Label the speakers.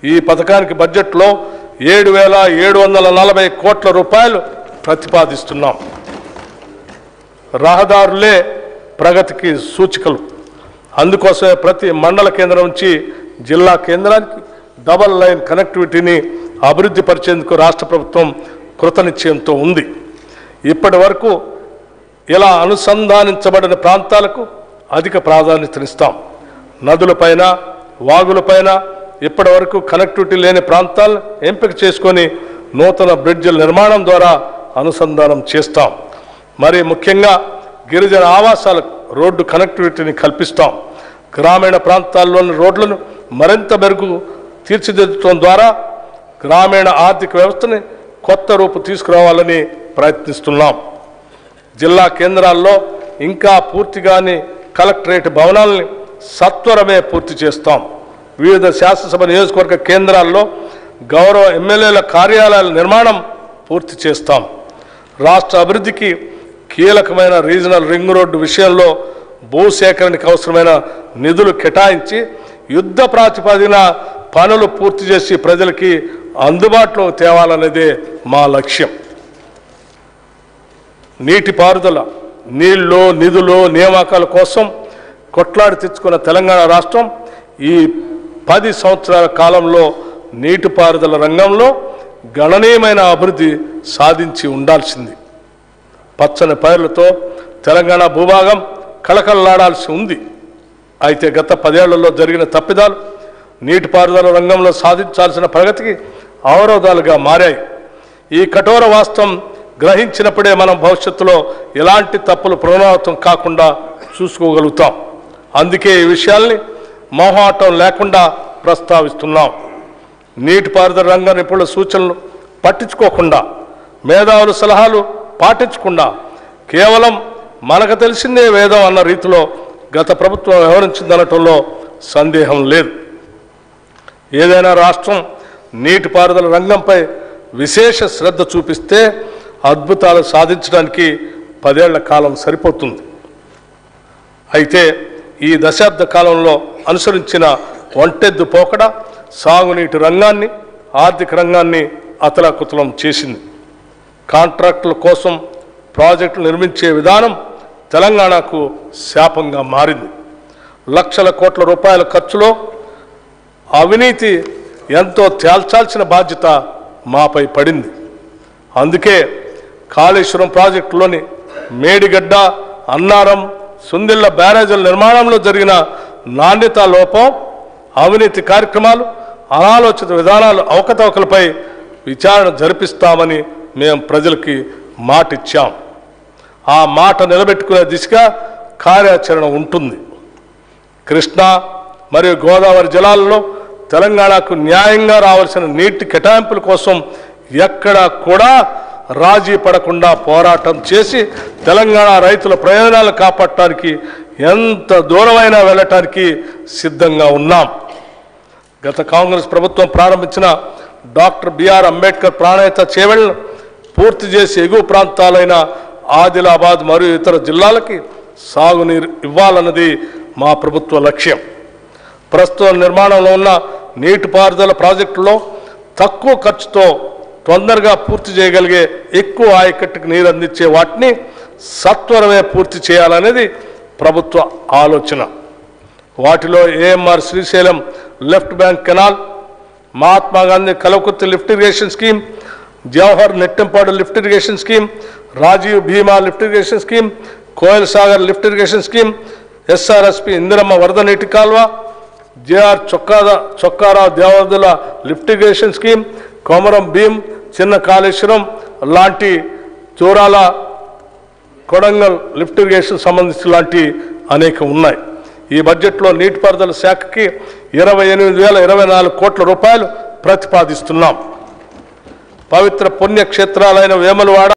Speaker 1: ఈ పథకానికి బడ్జెట్లో 7,740 కోట్ల రూపాయలు ప్రతిపాదిస్తున్నాం. రహదారులే ప్రగతికి సూచికలు. అందుకోసమే ప్రతి మండల కేంద్రం నుంచి జిల్లా కేంద్రానికి డబల్ లైన్ కనెక్టివిటీని అభివృద్ధి పరిచేందుకు రాష్ట్ర ప్రభుత్వం కృతనిశ్చయంతో ఉంది. ఇప్పటి వరకు ఇలా అనుసంధానించబడిన ప్రాంతాలకు అధిక ప్రాధాన్యతనిస్తాం. నదులపైన వాగులపైన ఇప్పటి వరకు కనెక్టివిటీ లేని ప్రాంతాలను ఎంపిక చేసుకొని నూతన బ్రిడ్జిల నిర్మాణం ద్వారా అనుసంధానం చేస్తాం. మరి ముఖ్యంగా గిరిజన ఆవాసాలకు రోడ్డు కనెక్టివిటీని కల్పిస్తాం. గ్రామీణ ప్రాంతాల్లోని రోడ్లను మరింత మెరుగు తీర్చిదిద్దడం ద్వారా గ్రామీణ ఆర్థిక వ్యవస్థని కొత్త రూపు తీసుకురావాలని ప్రయత్నిస్తున్నాం. జిల్లా కేంద్రాల్లో ఇంకా పూర్తిగాని కలెక్టరేట్ భవనాలని సత్వరమే పూర్తి చేస్తాం. వివిధ శాసనసభ నియోజకవర్గ కేంద్రాల్లో గౌరవ ఎమ్మెల్యేల కార్యాలయాల నిర్మాణం పూర్తి చేస్తాం. రాష్ట్ర అభివృద్ధికి కీలకమైన రీజనల్ రింగ్ రోడ్డు విషయంలో భూసేకరణకు అవసరమైన నిధులు కేటాయించి యుద్ధ ప్రాతిపదికన పనులు పూర్తి చేసి ప్రజలకి అందుబాటులో తేవాలనేదే మా లక్ష్యం. నీటిపారుదల, నీళ్లు, నిధులు, నియామకాల కోసం కొట్లాడి తెచ్చుకున్న తెలంగాణ రాష్ట్రం ఈ 10 సంవత్సరాల కాలంలో నీటిపారుదల రంగంలో గణనీయమైన అభివృద్ధి సాధించి ఉండాల్సింది. పచ్చని పైర్లతో తెలంగాణ భూభాగం కళకళలాడాల్సి ఉంది. అయితే గత 10 ఏళ్లలో జరిగిన తప్పిదాలు నీటిపారుదల రంగంలో సాధించాల్సిన ప్రగతికి అవరోధాలుగా మారాయి. ఈ కఠోర వాస్తవం గ్రహించినప్పుడే మనం భవిష్యత్తులో ఎలాంటి తప్పులు పునరావృతం కాకుండా చూసుకోగలుగుతాం. అందుకే ఈ విషయాల్ని మొహమాటం లేకుండా ప్రస్తావిస్తున్నాం. నీటిపారుదల రంగ నిపుణుల సూచనలు పట్టించుకోకుండా, మేధావుల సలహాలు పాటించకుండా కేవలం మనకు తెలిసిందే వేదం అన్న రీతిలో గత ప్రభుత్వం వ్యవహరించిందనటంలో సందేహం లేదు. ఏదైనా రాష్ట్రం నీటిపారుదల రంగంపై విశేష శ్రద్ధ చూపిస్తే అద్భుతాలు సాధించడానికి 10 ఏళ్ల కాలం సరిపోతుంది. అయితే ఈ దశాబ్ద కాలంలో అనుసరించిన ఒంటెద్దు పోకడ సాగునీటి రంగాన్ని, ఆర్థిక రంగాన్ని అతలాకుతలం చేసింది. కాంట్రాక్టుల కోసం ప్రాజెక్టులు నిర్మించే విధానం తెలంగాణకు శాపంగా మారింది. లక్షల కోట్ల రూపాయల ఖర్చులో అవినీతి ఎంతో తేల్చాల్సిన బాధ్యత మాపై పడింది. అందుకే కాళేశ్వరం ప్రాజెక్టులోని మేడిగడ్డ, అన్నారం, సుందిళ్ల బ్యారేజీల నిర్మాణంలో జరిగిన నాణ్యతా లోపం, అవినీతి కార్యక్రమాలు, అనాలోచిత విధానాలు, అవకతవకలపై విచారణ జరిపిస్తామని మేము ప్రజలకి మాటిచ్చాం. ఆ మాట నిలబెట్టుకునే దిశగా కార్యాచరణ ఉంటుంది. కృష్ణా మరియు గోదావరి జలాలలో తెలంగాణకు న్యాయంగా రావాల్సిన నీటి కేటాయింపుల కోసం ఎక్కడా కూడా రాజీ పడకుండా పోరాటం చేసి తెలంగాణ రైతుల ప్రయోజనాలు కాపాడటానికి ఎంత దూరమైనా వెళ్ళటానికి సిద్ధంగా ఉన్నాం. గత కాంగ్రెస్ ప్రభుత్వం ప్రారంభించిన డాక్టర్ బిఆర్ అంబేద్కర్ ప్రాణహిత చేవెళ్లను పూర్తి చేసి ఎగువ ప్రాంతాలైన ఆదిలాబాద్ మరియు ఇతర జిల్లాలకి సాగునీరు ఇవ్వాలన్నది మా ప్రభుత్వ లక్ష్యం. ప్రస్తుతం నిర్మాణంలో ఉన్న నీటిపారుదల ప్రాజెక్టులో తక్కువ ఖర్చుతో తొందరగా పూర్తి చేయగలిగే, ఎక్కువ ఆయకట్టుకు నీరు అందించే వాటిని సత్వరమే పూర్తి చేయాలనేది ప్రభుత్వ ఆలోచన. వాటిలో AMR Srisailam left bank canal, Mahatma Gandhi Kalwakurthy lift irrigation scheme, Jawahar Nettempadu lift irrigation scheme, Rajiv Bhima lift irrigation scheme, Koil Sagar lift irrigation scheme, SRSP Indiramma వరద నీటి కాల్వ, JR Chokkarao Devadula lift irrigation scheme, Komaram Bheem, చిన్న కాళేశ్వరం లాంటి చోరాల కొడంగల్ లిఫ్ట్ ఇరిగేషన్ సంబంధించిన లాంటి అనేక ఉన్నాయి. ఈ బడ్జెట్లో నీటిపారుదల శాఖకి 28,024 కోట్ల రూపాయలు ప్రతిపాదిస్తున్నాం. పవిత్ర పుణ్యక్షేత్రాలైన వేములవాడ,